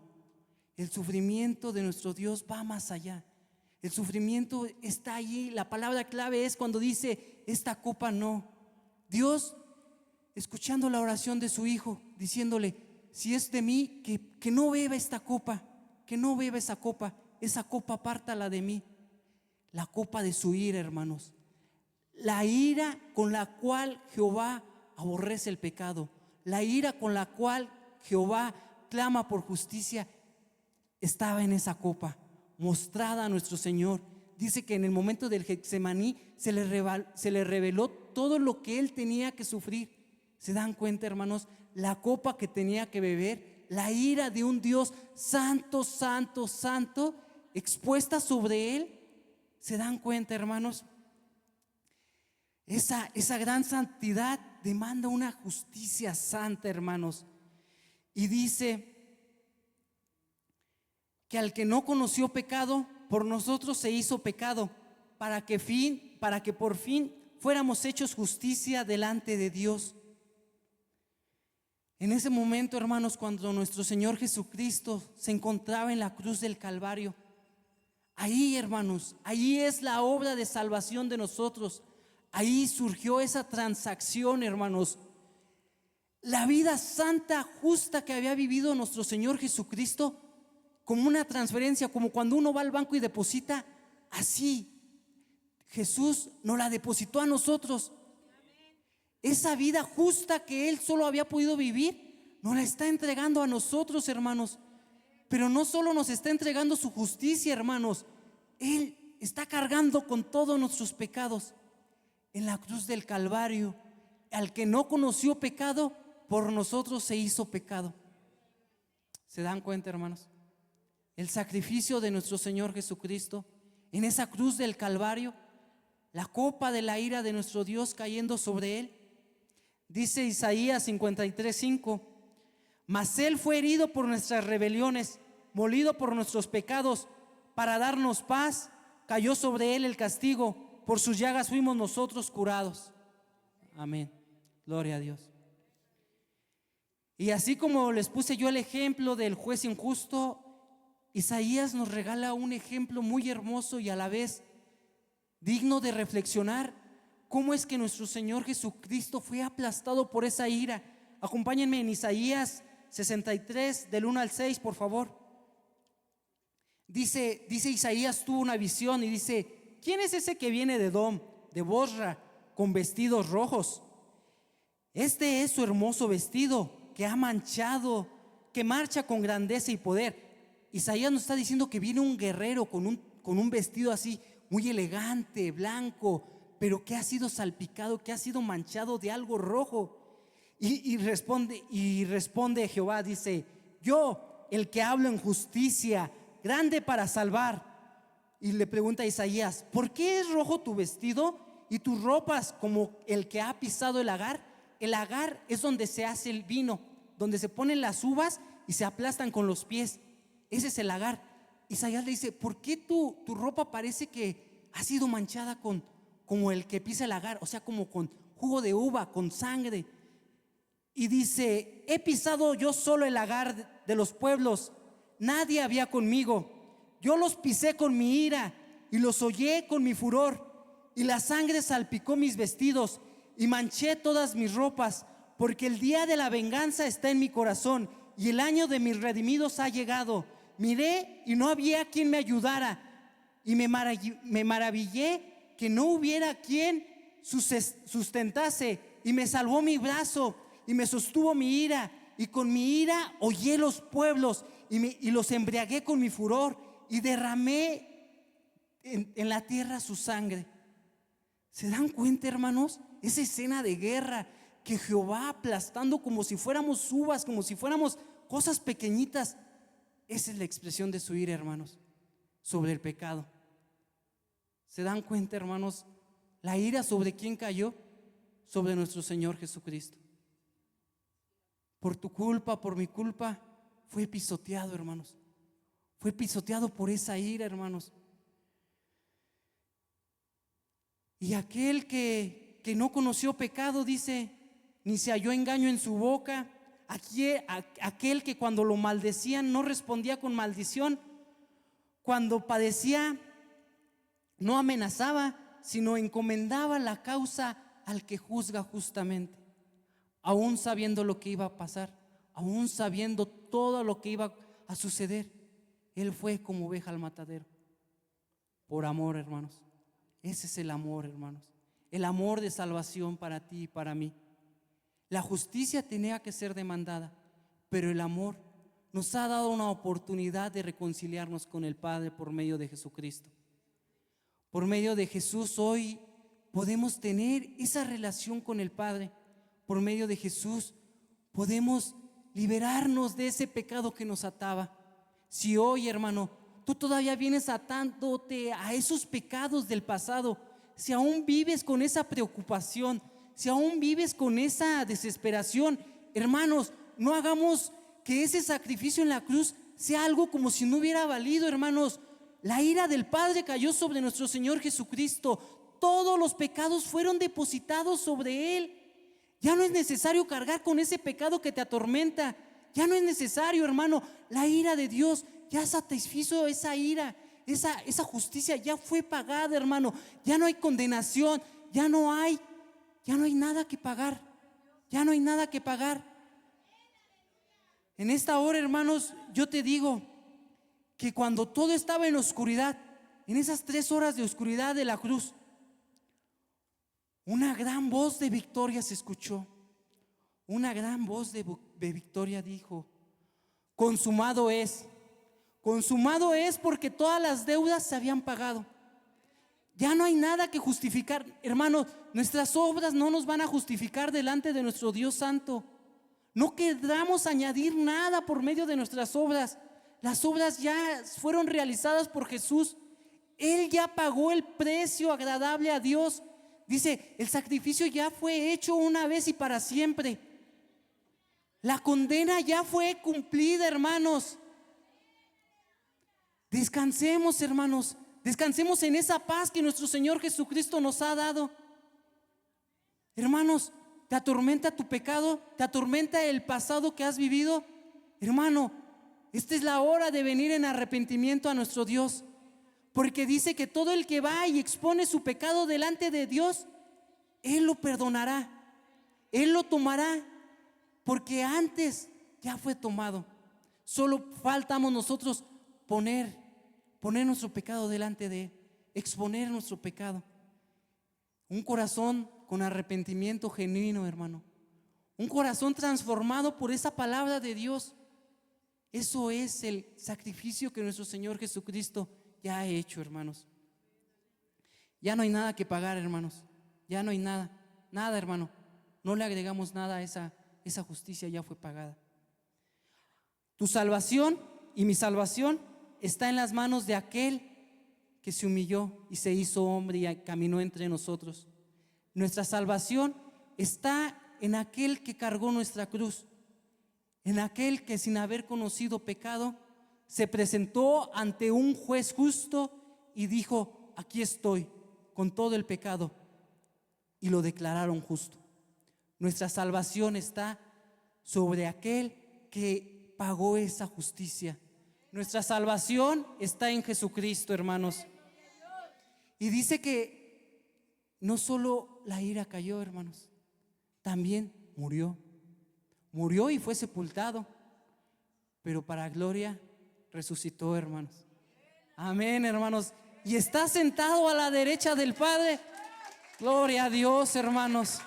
el sufrimiento de nuestro Dios va más allá. El sufrimiento está allí. La palabra clave es cuando dice: esta copa no. Dios, escuchando la oración de su Hijo, diciéndole: si es de mí, que no beba esta copa, que no beba esa copa apártala de mí. La copa de su ira, hermanos, la ira con la cual Jehová aborrece el pecado, la ira con la cual Jehová clama por justicia, estaba en esa copa mostrada a nuestro Señor. Dice que en el momento del Getsemaní se le reveló todo lo que él tenía que sufrir. ¿Se dan cuenta, hermanos? La copa que tenía que beber, la ira de un Dios santo, santo, santo, expuesta sobre él. ¿Se dan cuenta, hermanos? Esa gran santidad demanda una justicia santa, hermanos. Y dice que al que no conoció pecado, por nosotros se hizo pecado, para que por fin fuéramos hechos justicia delante de Dios. En ese momento, hermanos, cuando nuestro Señor Jesucristo se encontraba en la cruz del Calvario, ahí, hermanos, ahí es la obra de salvación de nosotros. Ahí surgió esa transacción, hermanos. La vida santa, justa que había vivido nuestro Señor Jesucristo, como una transferencia, como cuando uno va al banco y deposita, así Jesús nos la depositó a nosotros. Esa vida justa que Él solo había podido vivir, nos la está entregando a nosotros, hermanos. Pero no solo nos está entregando su justicia, hermanos, Él está cargando con todos nuestros pecados en la cruz del Calvario. Al que no conoció pecado, por nosotros se hizo pecado. ¿Se dan cuenta, hermanos? El sacrificio de nuestro Señor Jesucristo en esa cruz del Calvario, la copa de la ira de nuestro Dios cayendo sobre Él. Dice Isaías 53:5: mas Él fue herido por nuestras rebeliones, molido por nuestros pecados, para darnos paz, cayó sobre Él el castigo, por sus llagas fuimos nosotros curados. Amén, gloria a Dios. Y así como les puse yo el ejemplo del juez injusto, Isaías nos regala un ejemplo muy hermoso y a la vez digno de reflexionar. ¿Cómo es que nuestro Señor Jesucristo fue aplastado por esa ira? Acompáñenme en Isaías 63, del 1 al 6, por favor. Dice Isaías tuvo una visión y dice: ¿quién es ese que viene de Edom, de Bosra, con vestidos rojos? Este es su hermoso vestido que ha manchado, que marcha con grandeza y poder. Isaías nos está diciendo que viene un guerrero con un vestido así muy elegante, blanco, pero que ha sido salpicado, que ha sido manchado de algo rojo. Y responde Jehová, dice: yo, el que hablo en justicia, grande para salvar. Y le pregunta a Isaías: ¿por qué es rojo tu vestido y tus ropas como el que ha pisado el lagar? El lagar es donde se hace el vino, donde se ponen las uvas y se aplastan con los pies. Ese es el lagar. Isaías le dice: ¿por qué tu ropa parece que ha sido manchada como el que pisa el lagar? O sea, como con jugo de uva, con sangre. Y dice: he pisado yo solo el lagar de los pueblos, nadie había conmigo. Yo los pisé con mi ira y los hollé con mi furor, y la sangre salpicó mis vestidos y manché todas mis ropas, porque el día de la venganza está en mi corazón y el año de mis redimidos ha llegado. Miré y no había quien me ayudara, y me maravillé que no hubiera quien sustentase, y me salvó mi brazo y me sostuvo mi ira, y con mi ira hollé los pueblos y los embriagué con mi furor, y derramé en la tierra su sangre. ¿Se dan cuenta, hermanos? Esa escena de guerra, que Jehová aplastando como si fuéramos uvas, como si fuéramos cosas pequeñitas. Esa es la expresión de su ira, hermanos, sobre el pecado. ¿Se dan cuenta, hermanos? La ira, ¿sobre quién cayó? Sobre nuestro Señor Jesucristo. Por tu culpa, por mi culpa, fue pisoteado, hermanos. Fue pisoteado por esa ira, hermanos. Y aquel que no conoció pecado, dice, ni se halló engaño en su boca. Aquel que cuando lo maldecían no respondía con maldición, cuando padecía no amenazaba, sino encomendaba la causa al que juzga justamente, aún sabiendo lo que iba a pasar, aún sabiendo todo lo que iba a suceder. Él fue como oveja al matadero, por amor, hermanos. Ese es el amor, hermanos, el amor de salvación para ti y para mí. La justicia tenía que ser demandada, pero el amor nos ha dado una oportunidad de reconciliarnos con el Padre por medio de Jesucristo. Por medio de Jesús hoy podemos tener esa relación con el Padre. Por medio de Jesús podemos liberarnos de ese pecado que nos ataba. Si hoy, hermano, tú todavía vienes atándote a esos pecados del pasado, si aún vives con esa preocupación, si aún vives con esa desesperación, hermanos, no hagamos que ese sacrificio en la cruz sea algo como si no hubiera valido, hermanos. La ira del Padre cayó sobre nuestro Señor Jesucristo. Todos los pecados fueron depositados sobre Él. Ya no es necesario cargar con ese pecado que te atormenta. Ya no es necesario, hermano. La ira de Dios ya satisfizo esa ira. Esa justicia ya fue pagada, hermano. Ya no hay condenación. Ya no hay nada que pagar. Ya no hay nada que pagar. En esta hora, hermanos, yo te digo que cuando todo estaba en oscuridad, en esas 3 horas de oscuridad de la cruz, una gran voz de victoria se escuchó. Una gran voz de victoria dijo: consumado es. Consumado es, porque todas las deudas se habían pagado. Ya no hay nada que justificar, hermanos. Nuestras obras no nos van a justificar delante de nuestro Dios Santo. No queramos añadir nada por medio de nuestras obras. Las obras ya fueron realizadas por Jesús. Él ya pagó el precio agradable a Dios. Dice, el sacrificio ya fue hecho una vez y para siempre. La condena ya fue cumplida, hermanos. Descansemos, hermanos. Descansemos en esa paz que nuestro Señor Jesucristo nos ha dado. Hermanos, ¿te atormenta tu pecado? ¿Te atormenta el pasado que has vivido? Hermano, esta es la hora de venir en arrepentimiento a nuestro Dios, porque dice que todo el que va y expone su pecado delante de Dios, Él lo perdonará, Él lo tomará, porque antes ya fue tomado. Solo faltamos nosotros poner nuestro pecado delante de Él. exponer nuestro pecado. Un corazón con arrepentimiento genuino, hermano. Un corazón transformado por esa palabra de Dios. Eso es el sacrificio que nuestro Señor Jesucristo ya ha hecho, hermanos. Ya no hay nada que pagar, hermanos. Ya no hay nada, nada, hermano. No le agregamos nada a esa justicia, ya fue pagada. Tu salvación y mi salvación está en las manos de aquel que se humilló y se hizo hombre y caminó entre nosotros. Nuestra salvación está en aquel que cargó nuestra cruz, en aquel que sin haber conocido pecado se presentó ante un juez justo y dijo: aquí estoy con todo el pecado, y lo declararon justo. Nuestra salvación está sobre aquel que pagó esa justicia. Nuestra salvación está en Jesucristo, hermanos. Y dice que no solo la ira cayó, hermanos, también murió. Murió y fue sepultado, pero para gloria resucitó, hermanos. Amén, hermanos. Y está sentado a la derecha del Padre. Gloria a Dios, hermanos.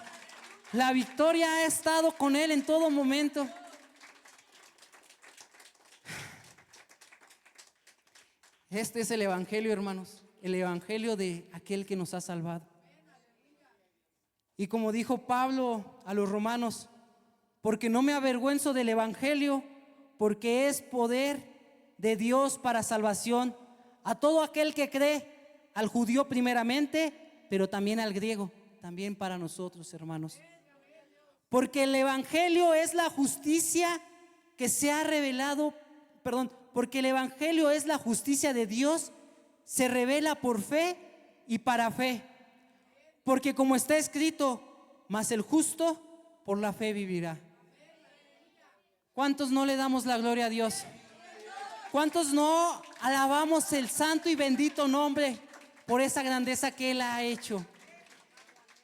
La victoria ha estado con Él en todo momento. Este es el evangelio, hermanos, el evangelio de aquel que nos ha salvado. Y como dijo Pablo a los romanos: porque no me avergüenzo del evangelio, porque es poder de Dios para salvación a todo aquel que cree, al judío primeramente, pero también al griego, también para nosotros, hermanos. Porque el evangelio es la justicia que se ha revelado, porque el evangelio es la justicia de Dios, se revela por fe y para fe. Porque como está escrito: mas el justo por la fe vivirá. ¿Cuántos no le damos la gloria a Dios? ¿Cuántos no alabamos el santo y bendito nombre por esa grandeza que Él ha hecho?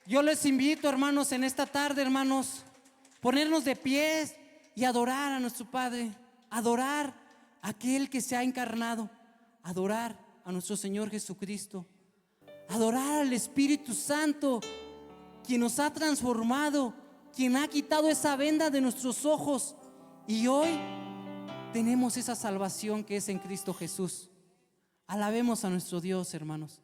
Yo les invito, hermanos, en esta tarde, hermanos, ponernos de pies y adorar a nuestro Padre, adorar a aquel que se ha encarnado, adorar a nuestro Señor Jesucristo, adorar al Espíritu Santo, quien nos ha transformado, quien ha quitado esa venda de nuestros ojos, y hoy tenemos esa salvación que es en Cristo Jesús. Alabemos a nuestro Dios, hermanos.